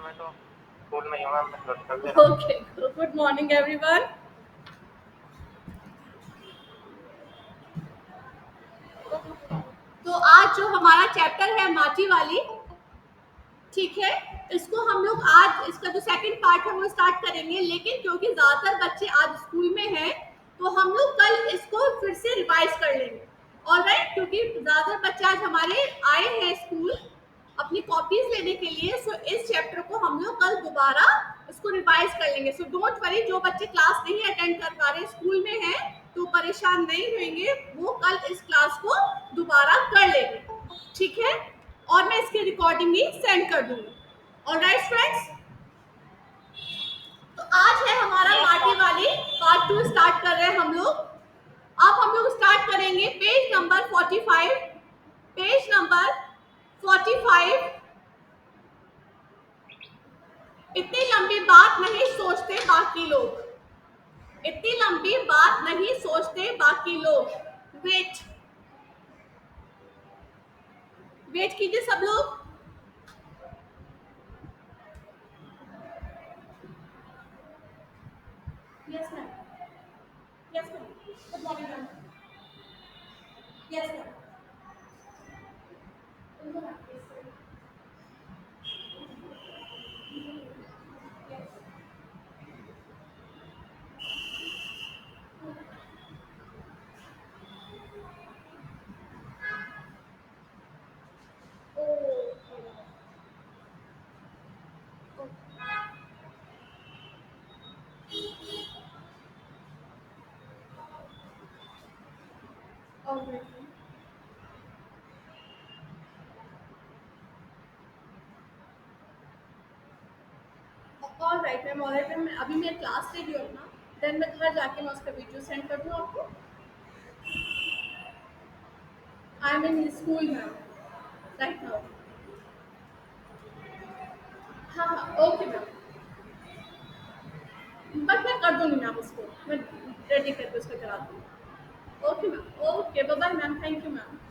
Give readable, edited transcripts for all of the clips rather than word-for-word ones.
School में ही हूँ ma'am, मैं कर दे रहा हूँ। Okay, good morning everyone. तो आज जो हमारा चैप्टर है माटी वाली, ठीक है, इसको हम लोग आज इसका जो सेकंड पार्ट है वो स्टार्ट करेंगे। लेकिन क्योंकि ज्यादातर बच्चे आज स्कूल में हैं तो हम लोग कल इसको फिर से रिवाइज कर लेंगे। ऑलराइट, क्योंकि ज्यादातर बच्चे आज हमारे आए हैं स्कूल अपनी कॉपीज लेने के लिए। सो इस चैप्टर को हम लोग कल दोबारा इसको रिवाइज कर लेंगे। सो डोंट वरी, जो बच्चे क्लास नहीं अटेंड कर पा रहे स्कूल में हैं तो परेशान नहीं होंगे, वो कल इस क्लास को दोबारा कर लेंगे, ठीक है। और मैं इसकी रिकॉर्डिंग भी सेंड कर दूंगी। ऑलराइट फ्रेंड्स, तो आज है हमारा माटी वाली पार्ट 2 स्टार्ट कर रहे हैं हम लोग। अब हम लोग स्टार्ट करेंगे पेज नंबर 45। Page number 45। इतनी लंबी बात नहीं सोचते बाकी लोग, इतनी लंबी बात नहीं सोचते बाकी लोग। वेट वेट कीजिए सब लोग। Yes ma'am, yes ma'am, good morning ma'am, yes ma'am. Alright ma'am, alright ma'am, अभी मैं क्लास ले रही हूँ अपना, देन मैं घर जाके मैं उसका वीडियो सेंड कर दूँ आपको। I am in school ma'am right now. हाँ हाँ, ओके मैम, बट मैं कर दूँगी मैम, उसको मैं रेडी करके उसको करा दूँगी। Okay ma'am, okay, bye bye ma'am, thank you ma'am.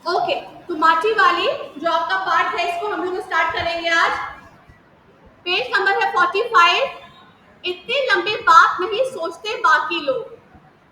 Okay, तो माटी वाली जो आपका पार्ट है इसको हम लोग स्टार्ट करेंगे आज। पेज नंबर है 45। इतनी लंबी बात नहीं सोचते बाकी लोग।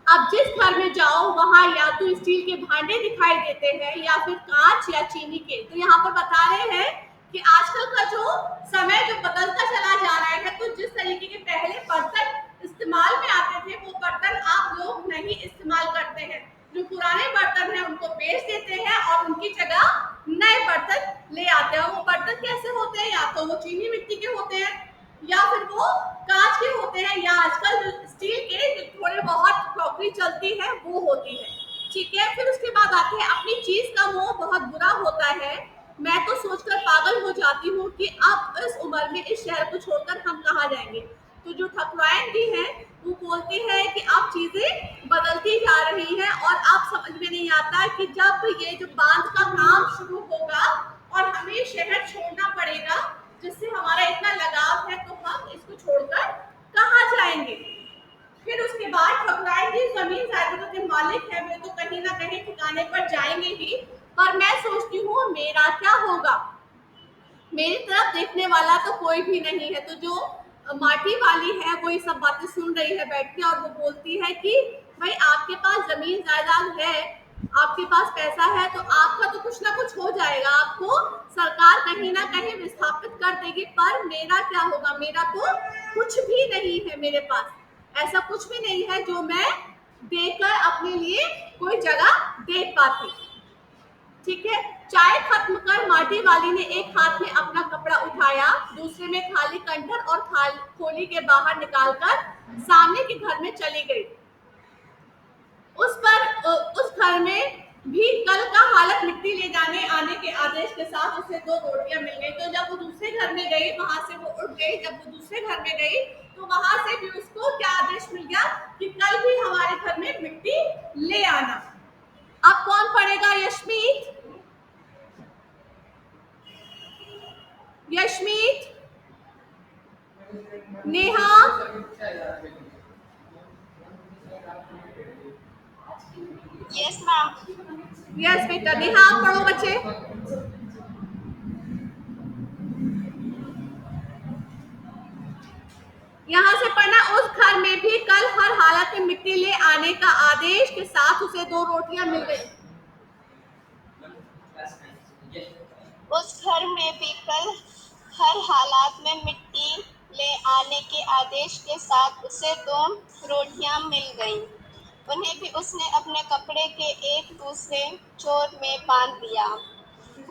अब जिस घर में जाओ वहां या तो स्टील के भांडे दिखाई देते हैं या फिर कांच या चीनी के। तो यहाँ पर बता रहे हैं कि आजकल का जो समय जो बदलता चला जा रहा है, तो जिस तरीके के पहले बर्तन इस्तेमाल में आते थे वो बर्तन आप लोग नहीं इस्तेमाल करते हैं। जो पुराने बर्तन हैं उनको बेच देते हैं और उनकी जगह नए बर्तन ले आते हैं। वो बर्तन कैसे होते हैं? या तो वो चीनी मिट्टी के होते हैं या फिर वो कांच के होते हैं या आजकल जो स्टील के जो थोड़े बहुत क्रॉकरी चलती है वो होती है, ठीक है। फिर उसके बाद आते हैं अपनी चीज का मोह बहुत बुरा होता है। मैं तो सोचकर पागल हो जाती हूँ कि अब इस उम्र में इस शहर को छोड़कर हम कहाँ जाएंगे। तो जो ठकुराइन जी हैं वो बोलती है कि अब चीजें बदलती जा रही हैं और अब समझ में नहीं आता कि जब ये जो बांध का काम शुरू होगा और हमें शहर छोड़ना पड़ेगा जिससे हमारा इतना लगाव है, तो हम इसको छोड़कर कहाँ जाएंगे। फिर उसके बाद ठकुराइन जी जमीन जायदादों के मालिक है, वे तो कहीं ना कहीं ठिकाने पर जाएंगे ही, पर मैं सोचती हूँ मेरा क्या होगा, मेरी तरफ देखने वाला तो कोई भी नहीं है। तो जो माटी वाली है वो ये सब बातें सुन रही है बैठ के और वो बोलती है कि भाई आपके पास जमीन जायदाद है, आपके पास पैसा है, तो आपका तो कुछ ना कुछ हो जाएगा, आपको सरकार कहीं ना कहीं विस्थापित कर देगी, पर मेरा क्या होगा, मेरा तो कुछ भी नहीं है मेरे पास। ऐसा कुछ भी नहीं है जो मैं देकर अपने लिए कोई जगह देख पाती, ठीक है। चाय खत्म कर माटी वाली ने एक हाथ में अपना कपड़ा उठाया, दूसरे में खाली कंठर और खोली के बाहर निकालकर सामने के घर में चली गई। उस घर में भी कल का हालत मिट्टी ले जाने आने के आदेश के साथ उसे 2 रोटियां मिल गई। तो जब वो दूसरे घर में गई वहां से वो उठ गई, जब वो दूसरे घर में गई तो वहां से भी उसको क्या आदेश मिल गया कि कल भी हमारे घर में मिट्टी ले आना। अब कौन पढ़ेगा? Yashmeet, Yashmeet, Neha, yes ma'am. Yes बेटा, नेहा आप पढ़ो बच्चे। यहाँ से पढ़ना, उस घर में भी कल हर हालत में मिट्टी ले आने का आदेश के साथ उसे 2 रोटियां मिल गई। उस घर में भी कल हर हालात में मिट्टी ले आने के आदेश के साथ उसे 2 रोटियां मिल गईं। उन्हें भी उसने अपने कपड़े के एक दूसरे छोर में बांध दिया।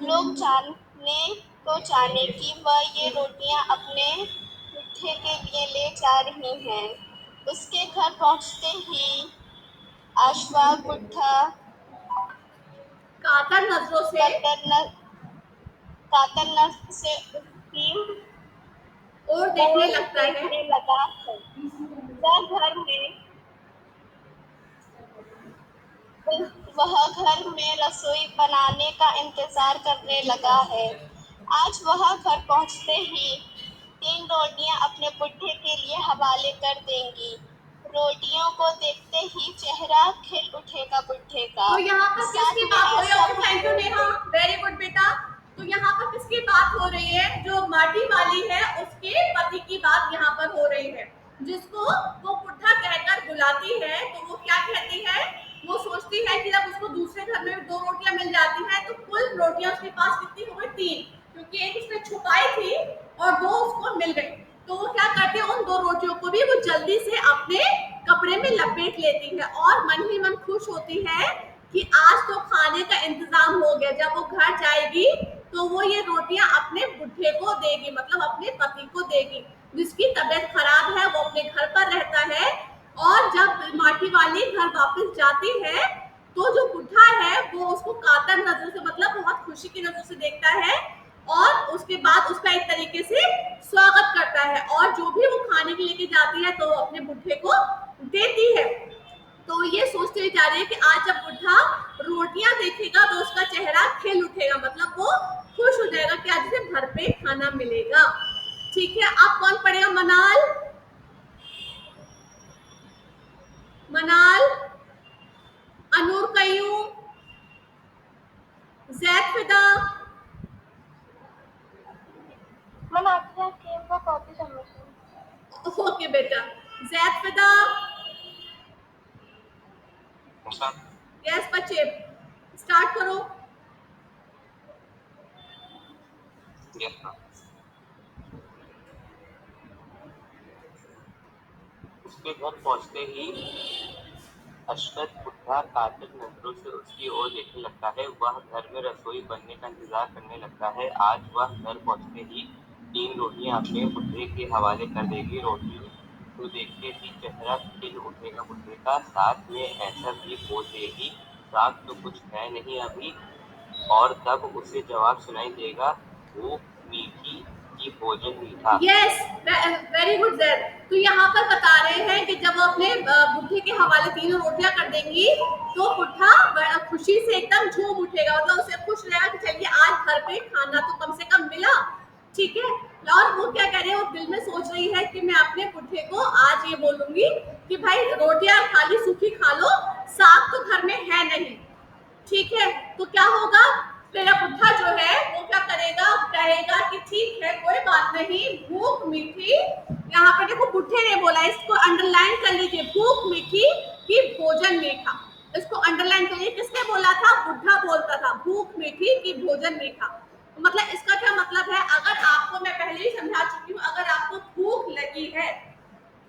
लोग जाने तो जाने कि वह ये रोटियां अपने बुड्ढे के लिए ले जा रही हैं। उसके घर पहुंचते ही आशवा बुड्ढा कातर नजरों से कातर नजर से उसकी और देखने लगता है। लगा है। वह घर में रसोई बनाने का इंतजार करने लगा है। आज वह घर पहुंचते ही 3 रोटियां अपने बुड्ढे के लिए हवाले कर देंगी। रोटियों को देखते ही चेहरा खिल उठेगा बुड्ढे का। तो यहाँ पर किसकी बात हो रही है? Okay, thank you Neha, very good बेटा। तो यहाँ पर किसकी बात हो रही है? जो माटी वाली है उसके पति की बात यहाँ पर हो रही है, जिसको वो बुढ़ा कहकर बुलाती है। तो वो क्या कहती है? वो सोचती है कि जब उसको दूसरे घर में 2 रोटियां मिल जाती हैं तो कुल रोटियां उसके पास कितनी हो गई? 3, क्योंकि एक उसने छुपाई थी और 2 उसको मिल गई। तो वो क्या करती है, उन 2 रोटियों को भी वो जल्दी से अपने कपड़े में लपेट लेती है और मन ही मन खुश होती है कि आज तो खाने का इंतजाम हो गया। जब वो घर जाएगी तो वो ये रोटियां अपने बुढ़े को देगी, मतलब अपने पति को देगी, जिसकी तबीयत खराब है, वो अपने घर पर रहता है। और जब माटी वाली घर वापस जाती है तो जो बुढ़ा है वो उसको कातर नजर से, मतलब बहुत खुशी की नजर से देखता है और उसके बाद उसका एक तरीके से स्वागत करता है और जो भी वो खाने के लेके जाती है तो वो अपने बुढ़े को देती है। तो ये सोचते हुए जा रही है कि आज जब बुढ़ा रोटियां देखेगा तो उसका चेहरा खिल उठेगा, मतलब वो खुश हो जाएगा कि आज उसे घर पे खाना मिलेगा। ठीक है, अब कौन पढ़ेगा? मनाल, मनाल, अनूर कयूम, जैद फिदा। ओके बेटा, जैद फिदा। यस बच्चे, स्टार्ट करो। उसके घर पहुंचते ही अशरफ बुढ़ा कातिल नजरों से उसकी ओर देखने लगता है। वह घर में रसोई बनने का इंतजार करने लगता है। आज वह घर पहुंचते ही 3 रोटियां अपने बुढ़े के हवाले कर देगी। रोटी तो देखते ही चेहरा खिल उठेगा बुढ़े का, साथ में ऐसा भी बोल देगी, साग तो कुछ है नहीं अभी। और तब उसे जवाब सुनाई देगा, वो मीठी की भोजन मीठा। Yes, very good Zaid. तो यहाँ पर बता रहे हैं कि जब वो अपने बुढ़े के हवाले 3 रोटियां कर देंगी तो बुढ़ा बड़ा खुशी से एकदम झूम उठेगा, मतलब उसे खुश रहेगा कि चलिए आज घर पे खाना तो कम से कम मिला। ठीक है, और वो क्या कह रहे हैं, वो दिल में सोच रही है कि मैं अपने बुढ़े को आज ये बोलूंगी कि भाई रोटियां खाली सूखी खा लो, साग तो घर में है नहीं। ठीक है, तो क्या होगा? तेरा बुढ़ा जो है वो क्या करेगा? कहेगा कि ठीक है कोई बात नहीं, भूख मीठी। यहाँ पर देखो बुढ़े ने बोला, इसको अंडरलाइन कर लीजिए, भूख मीठी कि भोजन मीठा। इसको अंडरलाइन करिए, किसने बोला था? बुढ़ा बोलता था, भूख मीठी कि भोजन मीठा। मतलब इसका क्या मतलब है? अगर आपको, मैं पहले ही समझा चुकी हूँ, अगर आपको भूख लगी है,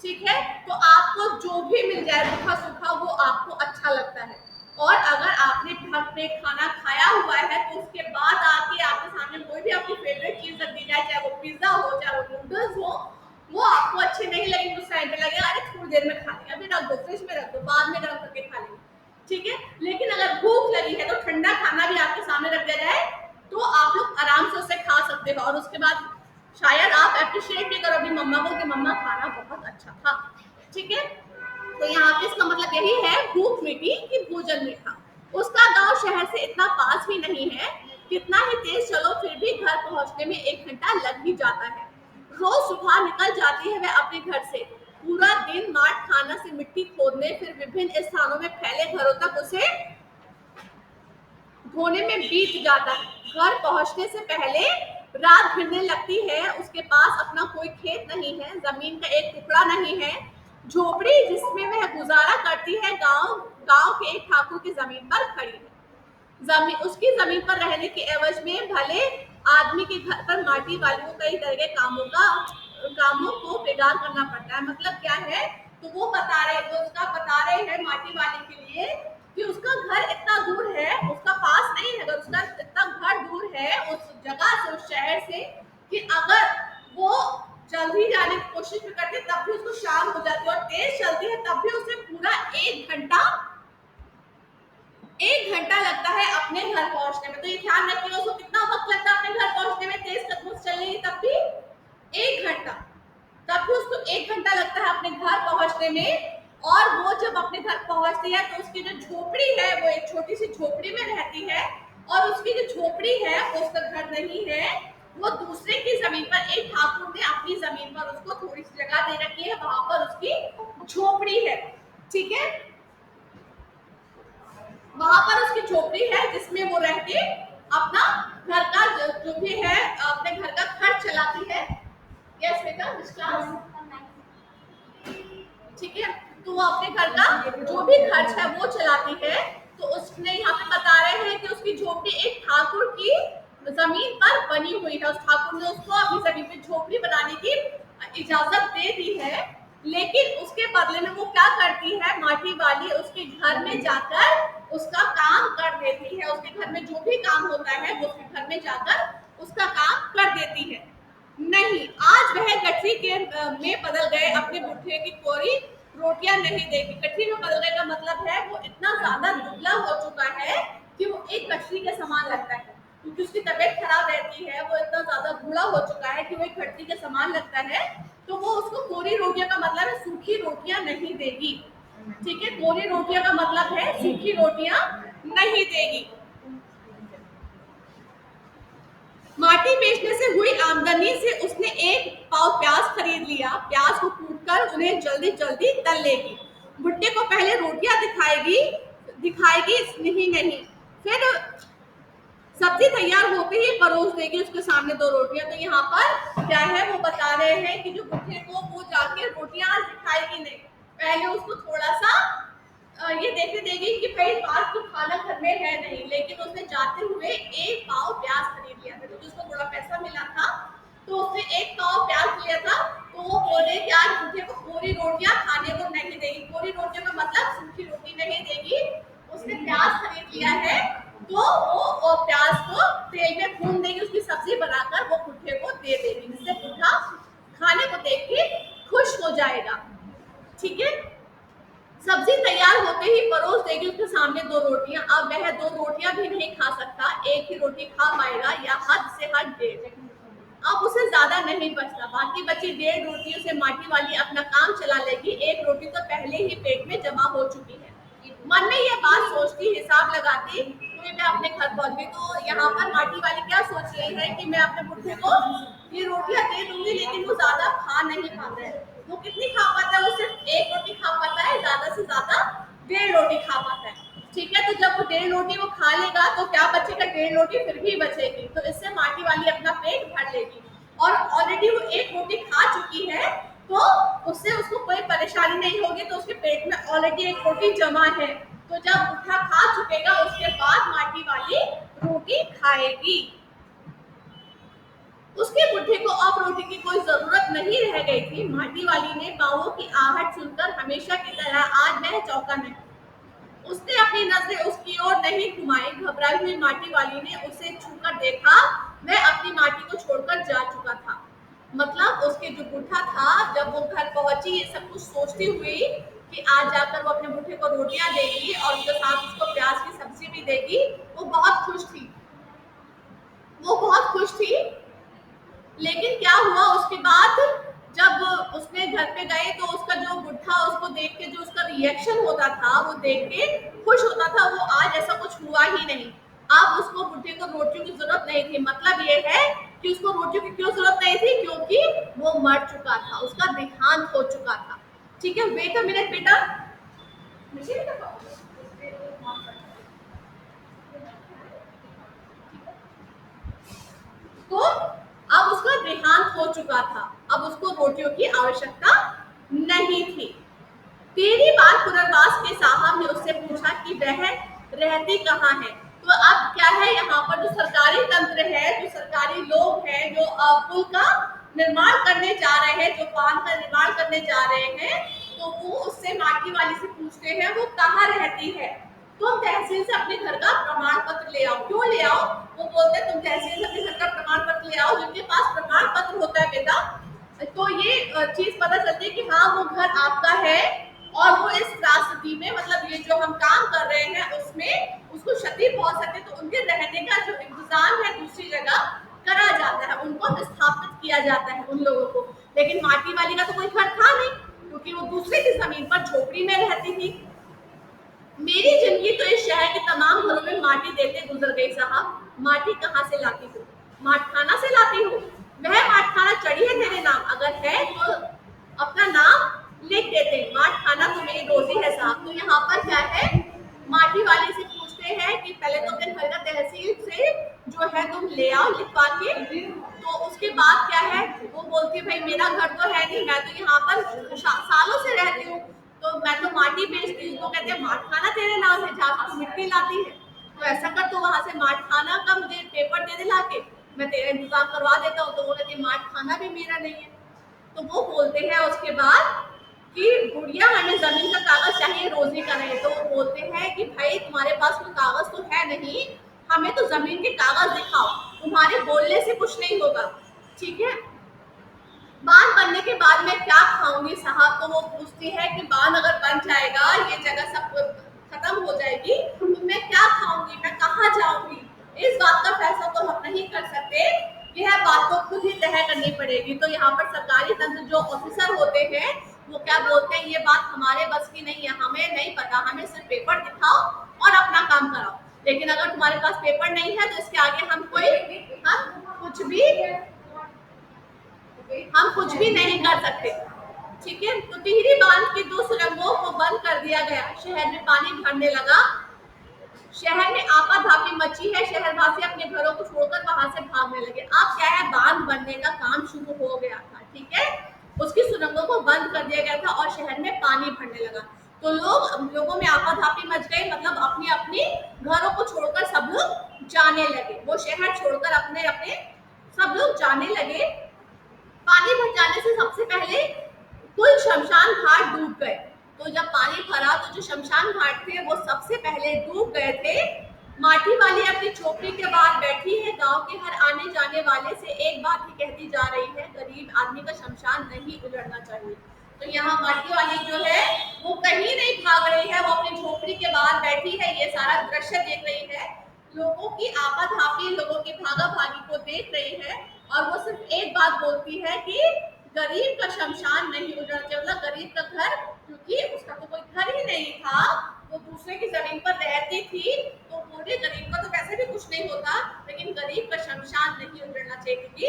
ठीक है, तो आपको जो भी मिल जाए रूखा सूखा वो आपको अच्छा लगता है। और अगर आपने भर पेट खाना खाया हुआ है तो उसके बाद आके आपके सामने कोई भी आपकी फेवरेट चीज रख दी जाए, चाहे वो पिज्जा हो, चाहे वो नूडल्स हो, वो आपको अच्छे नहीं लगेंगे, उस टाइम पे लगेगा अरे थोड़ी देर में खा लेंगे, अभी रख दो फ्रिज में रख दो, बाद में गर्म करके खा लेंगे। ठीक है, लेकिन अगर भूख लगी है तो ठंडा खाना भी आपके सामने रख दिया जाए तो आप लोग आराम से उसे खा सकते हो और उसके बाद शायद आप अप्रिशिएट भी करो अपनी मम्मा को कि मम्मा खाना बहुत अच्छा था। ठीक है, तो यहाँ पे इसका मतलब यही है, भूख मिटी कि भोजन मीठा। उसका गांव शहर से इतना पास भी नहीं है, कितना ही तेज चलो फिर भी घर पहुंचने में 1 घंटा लग ही जाता है। रोज सुबह निकल जाती है वह अपने घर से, पूरा दिन माठ खाना से मिट्टी खोदने, फिर विभिन्न स्थानों में फैले घरों तक उसे धोने में बीत जाता है। घर पहुंचने से पहले रात घिरने लगती है। उसके पास अपना कोई खेत नहीं है, जमीन का एक टुकड़ा नहीं है। झोपड़ी जिसमें वह गुजारा करती है गांव गांव के एक ठाकुर की जमीन पर खड़ी है। उसकी जमीन पर रहने के एवज में भले आदमी के घर पर माटी वाली को कई तरह के कामों को बेगार करना पड़ता है। मतलब क्या है, तो वो बता रहे हैं माटी वाले के लिए कि उसका घर इतना दूर है, उसका पास नहीं है, अगर उसका इतना घर दूर है उस जगह से, उस शहर से, कि अगर वो जल्दी जाने की कोशिश भी करते तब भी उसको शाम हो जाती है, और तेज चलती है तब भी उसे पूरा 1 घंटा लगता है अपने घर पहुंचने में। तो ये ध्यान रखिएगा, उसको कितना वक्त लगता है अपने घर पहुंचने में, तेज कदमों से चल रही तब भी 1 घंटा, तब भी उसको 1 घंटा लगता है अपने घर पहुंचने में। और वो जब अपने घर पहुंचती है तो उसकी जो झोपड़ी है वो एक छोटी सी झोपड़ी में रहती है, और उसकी जो झोपड़ी है वो उसका घर नहीं है, वो दूसरे की जमीन पर, एक ठाकुर ने अपनी जमीन पर उसको थोड़ी सी जगह दे रखी है, वहां पर उसकी झोपड़ी है। ठीक है, वहां पर उसकी झोपड़ी है जिसमें वो रह के अपना घर का जो भी है अपने घर का खर्च चलाती है। यस बेटा, ठीक है, तो वो अपने घर का जो भी खर्च है वो चलाती है। तो उसने यहाँ पे बता रहे हैं कि उसकी झोपड़ी एक ठाकुर की जमीन पर बनी हुई है। उस ठाकुर ने उसको अपनी जमीन पे झोपड़ी बनाने की इजाजत दे दी है, लेकिन उसके बदले में वो क्या करती है, माटी वाली उसके घर में जाकर उसका काम कर देती है। उसके घर में जो भी काम होता है वो उसके घर में जाकर उसका काम कर देती है। नहीं, आज वह गठरी के में बदल गए, अपने बुढ़े की कोरी रोटियां नहीं देगी। गठरी में बदल गए का मतलब है वो इतना ज्यादा दुबला हो चुका है कि वो एक गठरी के समान लगता है, क्योंकि उसकी तबीयत खराब रहती है, वो इतना ज्यादा बूढ़ा हो चुका है कि वो एक गठरी के समान लगता है। तो वो उसको कोरी रोटियां का मतलब है सूखी रोटियां नहीं देगी। ठीक है, कोरी रोटियां का मतलब है सूखी रोटियां नहीं देगी। माटी बेचने से हुई आमदनी से उसने 1 पाव प्याज खरीद लिया। प्याज को कूटकर उन्हें जल्दी जल्दी तल लेगी। भुट्टे को पहले रोटियां दिखाएगी दिखाएगी नहीं, फिर सब्जी तैयार होते ही परोस देगी उसके सामने 2 रोटियां। तो यहाँ पर क्या है, वो बता रहे हैं कि जो भुट्टे को वो जाके रोटियां आज दिखाएगी नहीं, पहले उसको थोड़ा सा ये देखने देगी कि भाई आज तो खाना घर में है नहीं, लेकिन उसने जाते हुए 1 पाव प्याज खरीद लिया था, क्योंकि उसको थोड़ा पैसा मिला था, तो उसने 1 पाव प्याज लिया था। तो वो बोले कि आज मुझे को पूरी रोटियां खाने को नहीं देगी। पूरी रोटियों का मतलब सूखी रोटी नहीं देगी। उसने प्याज खरीद लिया है, तो वो प्याज को तेल में भून देगी, उसकी सब्जी बनाकर वो बुढ़े को दे देगी, जिससे बुढ़ा खाने को देख के खुश हो जाएगा। ठीक है, सब्जी तैयार होते ही परोस देगी उसके सामने 2 रोटियां। अब वह 2 रोटियां भी नहीं खा सकता, एक ही रोटी खा पाएगा या हद से हद 1.5। अब उसे ज्यादा नहीं बचता, बाकी बची 1.5 रोटियों से माटी वाली अपना काम चला लेगी। 1 रोटी तो पहले ही पेट में जमा हो चुकी है। मन में यह बात सोचती, हिसाब लगाती हुई मैं अपने घर पहुंच गई। तो यहाँ पर माटी वाली क्या सोच रही है कि मैं अपने बुढ़े को ये रोटियां दे दूंगी, लेकिन वो ज्यादा खा नहीं पाता है। वो कितनी खा पाता है, वो सिर्फ 1 रोटी खा पाता है, ज्यादा से ज्यादा 1.5 रोटी खा पाता है। ठीक है, तो जब वो 1.5 रोटी वो खा लेगा तो क्या बचेगा, 1.5 रोटी फिर भी बचेगी, तो इससे माटी वाली अपना पेट भर लेगी। और ऑलरेडी वो 1 रोटी खा चुकी है, तो उससे उसको कोई परेशानी नहीं होगी, तो उसके पेट में ऑलरेडी 1 रोटी जमा है। तो जब बुढ़ा खा चुकेगा उसके बाद माटी वाली रोटी खाएगी। उसके बुढ़े को अब रोटी की कोई जरूरत नहीं रह गई थी। माटी वाली ने पांवों की आहट सुनकर हमेशा की तरह आज वह चौंका नहीं। उसने अपनी नजरें उसकी ओर नहीं घुमाई। घबराई हुई माटी वाली ने उसे छूकर देखा, वह अपनी माटी को छोड़कर जा चुका था। मतलब उसके जो बूढ़ा था, जब वो घर पहुंची ये सब कुछ सोचती हुई कि आज जाकर वो अपने बूढ़े को रोटियां देगी और उसके साथ उसको प्याज की सब्जी भी देगी, वो बहुत खुश थी। वो बहुत खुश थी, लेकिन क्या हुआ उसके बाद, जब उसने घर पे गए तो उसका जो बुढ़ा उसको देख के जो उसका रिएक्शन होता था, वो देख के खुश होता था, वो आज ऐसा कुछ हुआ ही नहीं। अब उसको बुढ़े को रोटियों की जरूरत नहीं थी। मतलब ये है कि उसको रोटियों की क्यों जरूरत नहीं थी, क्योंकि वो मर चुका था, उसका देहांत हो चुका था। ठीक है, वेट अ मिनट बेटा। हो चुका था, अब उसको रोटियों की आवश्यकता नहीं थी। तेरी बार पुनर्वास के साहब ने उससे पूछा कि वह रहती कहाँ है। तो अब क्या है, यहाँ पर जो सरकारी तंत्र है, जो सरकारी लोग हैं, जो पुल का निर्माण करने जा रहे हैं, जो बांध का निर्माण करने जा रहे हैं, तो वो उससे माटी वाली से पूछते हैं वो कहाँ रहती है। तुम तहसील से अपने घर का प्रमाण पत्र ले आओ। क्यों ले आओ? वो बोलते हैं तुम तहसील से अपने घर का प्रमाण पत्र ले आओ। जिनके पास प्रमाण पत्र होता है बेटा, तो ये चीज पता चलती है कि हाँ वो घर आपका है और वो इस त्रासदी में, मतलब ये जो हम काम कर रहे हैं उसमें उसको क्षति पहुंच सकती है, तो उनके रहने का जो इंतजाम है दूसरी जगह करा जाता है, उनको विस्थापित किया जाता है उन लोगों को। लेकिन माटी वाली का तो कोई घर था नहीं, क्योंकि वो दूसरे की जमीन पर झोपड़ी में रहती थी। मेरी जिंदगी तो इस शहर के तमाम घरों में माटी देते गुजर गई साहब। माटी कहाँ से लाती हूँ? माटखाना से लाती हूँ। वह माटखाना चढ़ी है तेरे नाम, अगर है तो अपना नाम लिख देते। माटखाना तो मेरी रोजी है साहब। तो यहाँ पर क्या है, माटी वाले से पूछते हैं कि पहले तो अपने घर का तहसील से जो है तुम ले आओ लिखवा के। तो उसके बाद क्या है, वो बोलती है भाई मेरा घर तो है नहीं, मैं तो यहाँ पर सालों से रहती हूँ, तो मैं तो माटी बेचती हूँ। तो कहते हैं माटखाना तेरे नाम है, जहाँ तू मिट्टी लाती है, तो ऐसा कर तो वहां से माटखाना का मुझे पेपर दे दे लाके, मैं तेरा इंतजाम करवा देता हूँ। तो वो कहते हैं माटखाना भी मेरा नहीं है। तो वो बोलते हैं उसके बाद कि गुड़िया हमें जमीन का कागज चाहिए रोजी का नहीं। तो वो बोलते हैं कि भाई तुम्हारे पास कोई कागज तो है नहीं, हमें तो जमीन के कागज दिखाओ, तुम्हारे बोलने से कुछ नहीं होगा, ठीक है। बांध बनने के बाद मैं क्या खाऊंगी साहब? तो वो पूछती है कि बांध अगर बन जाएगा, ये जगह सब खत्म हो जाएगी, तो मैं क्या खाऊंगी, मैं कहाँ जाऊंगी? इस बात का फैसला तो हम नहीं कर सकते, यह बात तो खुद ही तय करनी पड़ेगी। तो यहाँ पर सरकारी तंत्र जो ऑफिसर होते हैं वो क्या बोलते हैं, ये बात हमारे बस की नहीं है, हमें नहीं पता, हमें सिर्फ पेपर दिखाओ और अपना काम कराओ। लेकिन अगर तुम्हारे पास पेपर नहीं है तो इसके आगे हम कुछ भी नहीं कर सकते, ठीक है। तो टिहरी बांध की 2 सुरंगों को बंद कर दिया गया, शहर में पानी भरने लगा, शहर में आपाधापी मची है, शहरवासी अपने घरों को छोड़कर वहां से भागने लगे। अब क्या है, बांध बनने का काम शुरू हो गया था, ठीक है, उसकी सुरंगों को बंद कर दिया गया था और शहर में पानी भरने लगा। तो लोगों में आपाधापी मच गई, मतलब अपनी अपनी घरों को छोड़कर सब लोग जाने लगे, वो शहर छोड़कर अपने अपने सब लोग जाने लगे। पानी भर जाने से सबसे पहले कुल शमशान घाट डूब गए। तो जब पानी भरा तो जो शमशान घाट थे वो सबसे पहले डूब गए थे। माटी वाली अपनी झोपड़ी के बाहर बैठी है, गांव के हर आने जाने वाले से एक बात ही कहती जा रही है, गरीब आदमी का शमशान नहीं उजड़ना चाहिए। तो यहाँ माटी वाली जो है वो कहीं नहीं भाग रही है, वो अपनी झोपड़ी के बाहर बैठी है, ये सारा दृश्य देख रही है, लोगों की आपाधापी, लोगों की भागा भागी को देख रही है, और वो सिर्फ एक बात बोलती है कि गरीब का शमशान नहीं उजड़ना चाहिए। मतलब गरीब का घर, क्योंकि उसका तो कोई घर ही नहीं था, वो दूसरे की जमीन पर रहती थी, तो बोले गरीब का तो वैसे भी कुछ नहीं होता, लेकिन गरीब का शमशान नहीं उजड़ना चाहिए, क्योंकि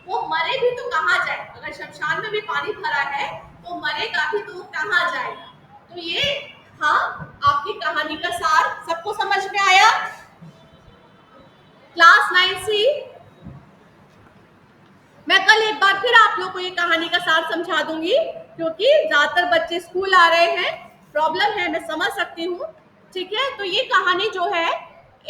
वो मरे भी तो कहाँ जाए, अगर शमशान में भी पानी भरा है तो मरेगा भी तो कहाँ जाएगा। तो ये हाँ आपकी कहानी का सार सबको समझ में आया? क्लास 9C, मैं कल एक बार फिर आप लोग को ये कहानी का सार समझा दूंगी, क्योंकि ज्यादातर बच्चे स्कूल आ रहे हैं, प्रॉब्लम है, मैं समझ सकती हूँ, ठीक है। तो ये कहानी जो है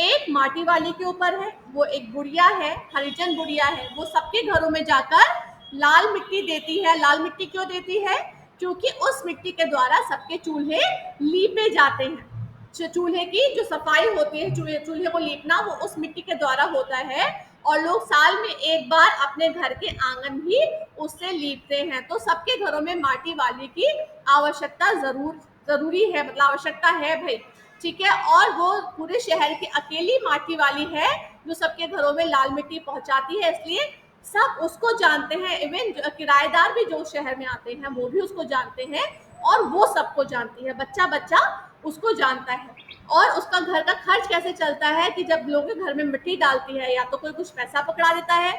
एक माटी वाली के ऊपर है, वो एक बुढ़िया है, हरिजन बुढ़िया है, वो सबके घरों में जाकर लाल मिट्टी देती है। लाल मिट्टी क्यों देती है? क्योंकि उस मिट्टी के द्वारा सबके चूल्हे लीपे जाते हैं। चूल्हे की जो सफाई होती है, चूल्हे को लीपना, वो उस मिट्टी के द्वारा होता है, और लोग साल में एक बार अपने घर के आंगन भी उससे लीपते हैं। तो सबके घरों में माटी वाली की आवश्यकता जरूरी है, मतलब आवश्यकता है भाई, ठीक है। और वो पूरे शहर की अकेली माटी वाली है जो सबके घरों में लाल मिट्टी पहुंचाती है, इसलिए सब उसको जानते हैं। इवन किराएदार भी जो शहर में आते हैं वो भी उसको जानते हैं, और वो सबको जानती है, बच्चा बच्चा उसको जानता है। और उसका घर का खर्च कैसे चलता है कि जब लोगों के घर में मिट्टी डालती है, या तो कोई कुछ पैसा पकड़ा देता है,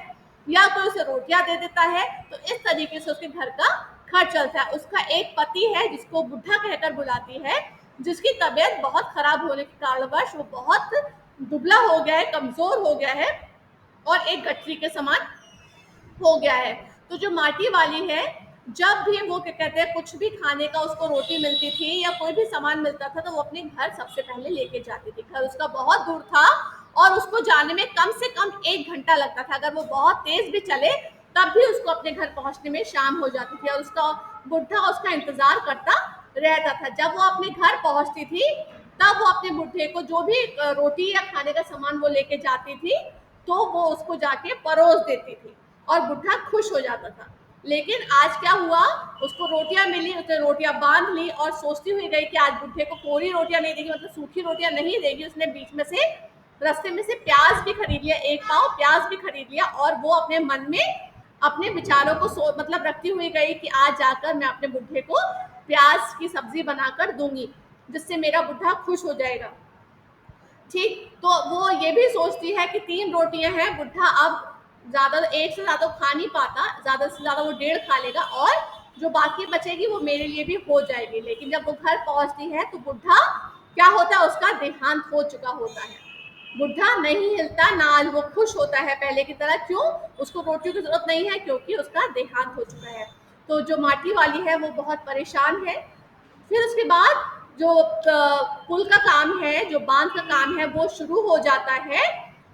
या कोई उसे रोटियां दे देता है, तो इस तरीके से उसके घर का खर्च चलता है। उसका एक पति है जिसको बुढ़ा कहकर बुलाती है, जिसकी तबीयत बहुत खराब होने के कारणवश वो बहुत दुबला हो गया है, कमजोर हो गया है, और एक गठरी के समान हो गया है। तो जो माटी वाली है, जब भी वो क्या कहते हैं कुछ भी खाने का उसको रोटी मिलती थी या कोई भी सामान मिलता था तो वो अपने घर सबसे पहले लेके जाती थी। घर उसका बहुत दूर था और उसको जाने में कम से कम 1 घंटा लगता था। अगर वो बहुत तेज भी चले तब भी उसको अपने घर पहुंचने में शाम हो जाती थी और उसका बुढ़ा उसका इंतजार करता रहता था। जब वो अपने घर पहुंचती थी तब वो अपने बुढ़े को जो भी रोटी या खाने का सामान वो लेके जाती थी तो वो उसको जाके परोस देती थी और बुढ़ा खुश हो जाता था। लेकिन आज क्या हुआ, उसको रोटियां मिली, उसने रोटियां बांध ली और सोचती हुई गई कि आज बुढ़े को कोरी रोटियां नहीं देगी, मतलब सूखी रोटियां नहीं देगी। उसने बीच में से रास्ते में से प्याज भी खरीद लिया, 1 पाव प्याज भी खरीद लिया और वो अपने मन में अपने विचारों को मतलब रखती हुई गई कि आज जाकर मैं अपने बुढ़े को प्याज की सब्जी बनाकर दूंगी जिससे मेरा बुढ़ा खुश हो जाएगा। ठीक, तो वो ये भी सोचती है कि 3 रोटियां हैं, बुढ़ा अब ज्यादा एक से ज्यादा खा नहीं पाता, ज्यादा से ज्यादा वो 1.5 खा लेगा और जो बाकी बचेगी वो मेरे लिए भी हो जाएगी। लेकिन जब वो घर पहुंचती है तो बुढ़ा क्या होता है, उसका देहांत हो चुका होता है। बुढ़ा नहीं हिलता ना, आज वो खुश होता है पहले की तरह। क्यों? उसको रोटियों की जरूरत नहीं है क्योंकि उसका देहांत हो चुका है। तो जो माटी वाली है वो बहुत परेशान है। फिर उसके बाद जो पुल का काम है, जो बांध का काम है वो शुरू हो जाता है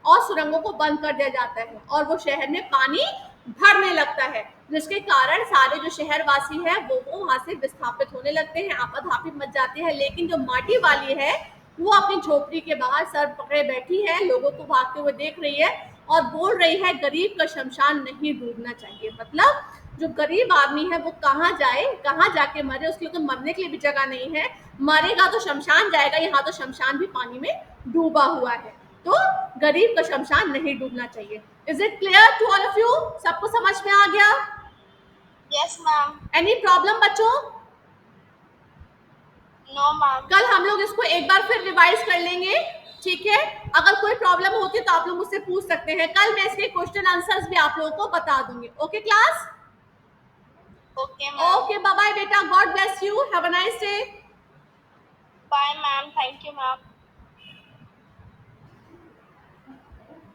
और सुरंगों को बंद कर दिया जाता है और वो शहर में पानी भरने लगता है, जिसके कारण सारे जो शहरवासी हैं वो वहां से विस्थापित होने लगते हैं, आपाधापी मच जाती है। लेकिन जो माटी वाली है वो अपनी झोपड़ी के बाहर सर पकड़े बैठी है, लोगों को भागते हुए देख रही है और बोल रही है गरीब का शमशान नहीं डूबना चाहिए। मतलब जो गरीब आदमी है वो कहाँ जाए, कहाँ जाके मरे, उसके लिए तो मरने के लिए भी जगह नहीं है। मरेगा तो शमशान जाएगा, यहाँ तो शमशान भी पानी में डूबा हुआ है। तो गरीब का शमशान नहीं डूबना चाहिए। Is it clear to all of you? सबको समझ में आ गया? Yes ma'am. एनी प्रॉब्लम बच्चों? No ma'am. कल हम लोग इसको एक बार फिर रिवाइज कर लेंगे, ठीक है? अगर कोई प्रॉब्लम होती है तो आप लोग मुझसे पूछ सकते हैं। कल मैं इसके क्वेश्चन आंसर्स भी आप लोगों को बता दूंगी। Okay class? Okay ma'am. Okay, bye bye बेटा, God bless you, have a nice day. Bye ma'am, thank you ma'am.